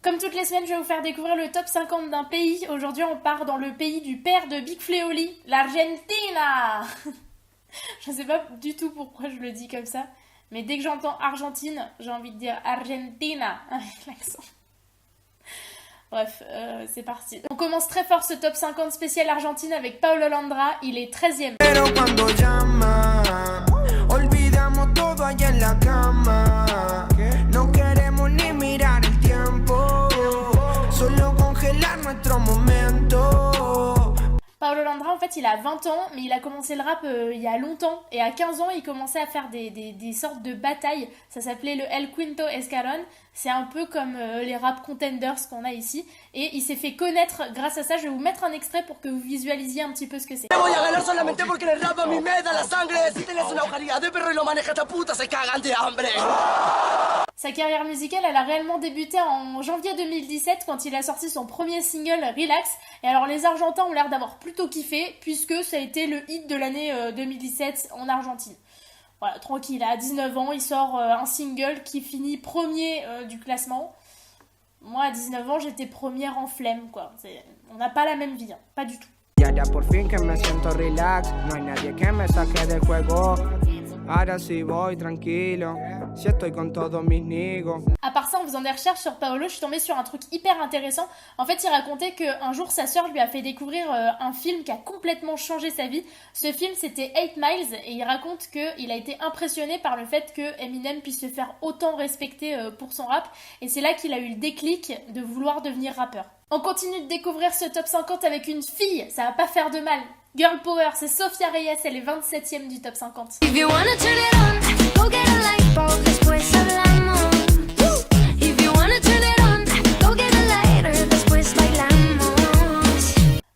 Comme toutes les semaines, je vais vous faire découvrir le top 50 d'un pays. Aujourd'hui, on part dans le pays du père de Big Fleoli, l'Argentina. Je ne sais pas du tout pourquoi je le dis comme ça, mais dès que j'entends Argentine, j'ai envie de dire Argentina avec l'accent. Bref, c'est parti. On commence très fort ce top 50 spécial Argentine avec Paulo Londra, il est 13e. Paulo Londra, en fait, il a 20 ans, mais il a commencé le rap il y a longtemps. Et à 15 ans, il commençait à faire des sortes de batailles. Ça s'appelait le El Quinto Escalón. C'est un peu comme les rap contenders qu'on a ici. Et il s'est fait connaître grâce à ça. Je vais vous mettre un extrait pour que vous visualisiez un petit peu ce que c'est. Sa carrière musicale, elle a réellement débuté en janvier 2017 quand il a sorti son premier single Relax. Et alors les Argentins ont l'air d'avoir plutôt kiffé puisque ça a été le hit de l'année 2017 en Argentine. Voilà, tranquille, à 19 ans, il sort un single qui finit premier du classement. Moi, à 19 ans, j'étais première en flemme, quoi. On n'a pas la même vie, hein. Pas du tout. Ya por fin que me siento relax, no hay nadie que me saque del juego. Ahora sí voy tranquilo, si estoy con todos mis nigos. À part ça, en faisant des recherches sur Paulo, je suis tombée sur un truc hyper intéressant. En fait, il racontait qu'un jour, sa sœur lui a fait découvrir un film qui a complètement changé sa vie. Ce film, c'était 8 Miles, et il raconte qu'il a été impressionné par le fait que Eminem puisse se faire autant respecter pour son rap. Et c'est là qu'il a eu le déclic de vouloir devenir rappeur. On continue de découvrir ce top 50 avec une fille, ça va pas faire de mal. Girl Power, c'est Sofía Reyes, elle est 27e du top 50.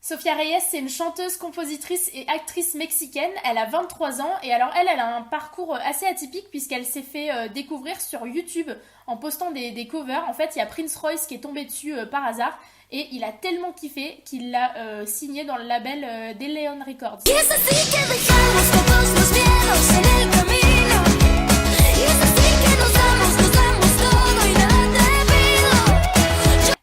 Sofía Reyes, c'est une chanteuse, compositrice et actrice mexicaine. Elle a 23 ans et alors elle a un parcours assez atypique puisqu'elle s'est fait découvrir sur YouTube en postant des covers. En fait, il y a Prince Royce qui est tombé dessus par hasard et il a tellement kiffé qu'il l'a signé dans le label d'Eleon Records.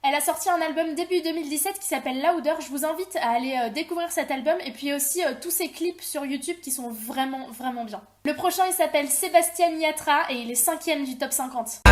Elle a sorti un album début 2017 qui s'appelle Louder. Je vous invite à aller découvrir cet album et puis aussi tous ses clips sur YouTube qui sont vraiment bien. Le prochain il s'appelle Sebastián Yatra et il est 5e du top 50.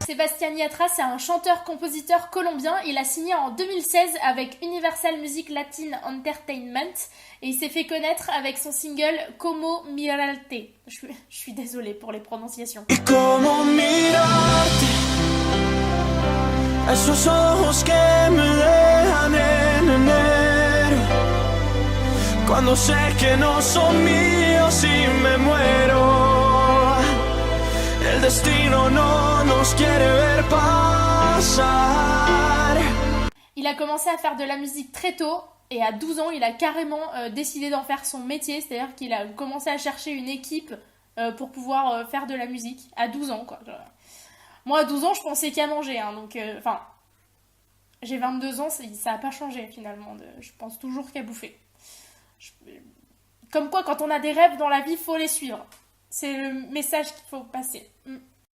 Sebastián Yatra, c'est un chanteur-compositeur colombien. Il a signé en 2016 avec Universal Music Latin Entertainment et il s'est fait connaître avec son single Como Mirarte. Je suis désolée pour les prononciations. Como mirarte, esos ojos que me dejan en enero, cuando sé que no son míos y me muero, el destino no nos quiere ver pasar. Il a commencé à faire de la musique très tôt et à 12 ans, il a carrément décidé d'en faire son métier, c'est-à-dire qu'il a commencé à chercher une équipe pour pouvoir faire de la musique à 12 ans, quoi. Moi, à 12 ans, je pensais qu'à manger, hein, donc, j'ai 22 ans, ça n'a pas changé, finalement. Je pense toujours qu'à bouffer. Comme quoi, quand on a des rêves dans la vie, il faut les suivre. C'est le message qu'il faut passer.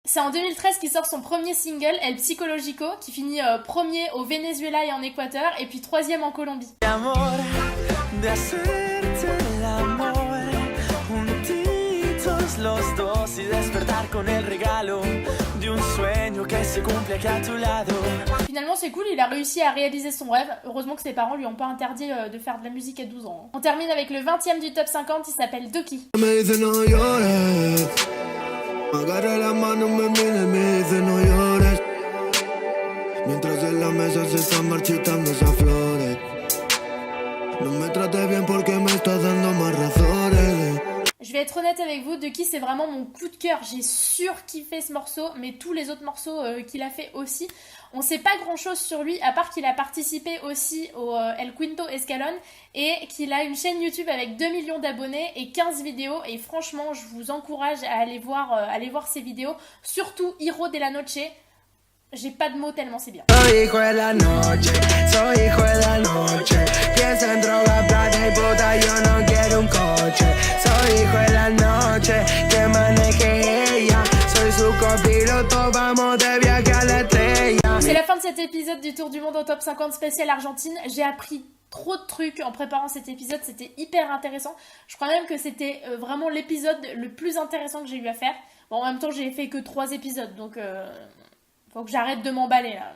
C'est en 2013 qu'il sort son premier single, El Psicológico, qui finit premier au Venezuela et en Équateur, et puis 3e en Colombie. Finalement c'est cool, il a réussi à réaliser son rêve. Heureusement que ses parents lui ont pas interdit de faire de la musique à 12 ans. On termine avec le 20e du top 50, il s'appelle Doki. Je vais être honnête avec vous, Ducky c'est vraiment mon coup de cœur. J'ai surkiffé ce morceau, mais tous les autres morceaux qu'il a fait aussi. On sait pas grand chose sur lui, à part qu'il a participé aussi au El Quinto Escalón et qu'il a une chaîne YouTube avec 2 millions d'abonnés et 15 vidéos. Et franchement, je vous encourage à aller voir ses vidéos, surtout Hiro de la Noche. J'ai pas de mots tellement c'est bien. Soy hijo de la noche, piensa en droga. cet épisode du Tour du Monde au top 50 spécial Argentine. J'ai appris trop de trucs en préparant cet épisode, c'était hyper intéressant. Je crois même que c'était vraiment l'épisode le plus intéressant que j'ai eu à faire. Bon, en même temps, j'ai fait que 3 épisodes, donc faut que j'arrête de m'emballer là.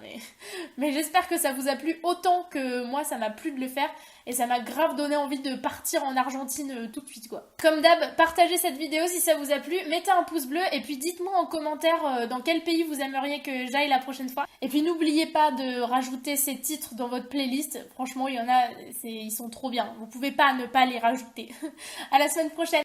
Mais j'espère que ça vous a plu autant que moi, ça m'a plu de le faire. Et ça m'a grave donné envie de partir en Argentine tout de suite, quoi. Comme d'hab, partagez cette vidéo si ça vous a plu, mettez un pouce bleu et puis dites-moi en commentaire dans quel pays vous aimeriez que j'aille la prochaine fois. Et puis n'oubliez pas de rajouter ces titres dans votre playlist. Franchement, il y en a, ils sont trop bien. Vous pouvez pas ne pas les rajouter. À la semaine prochaine.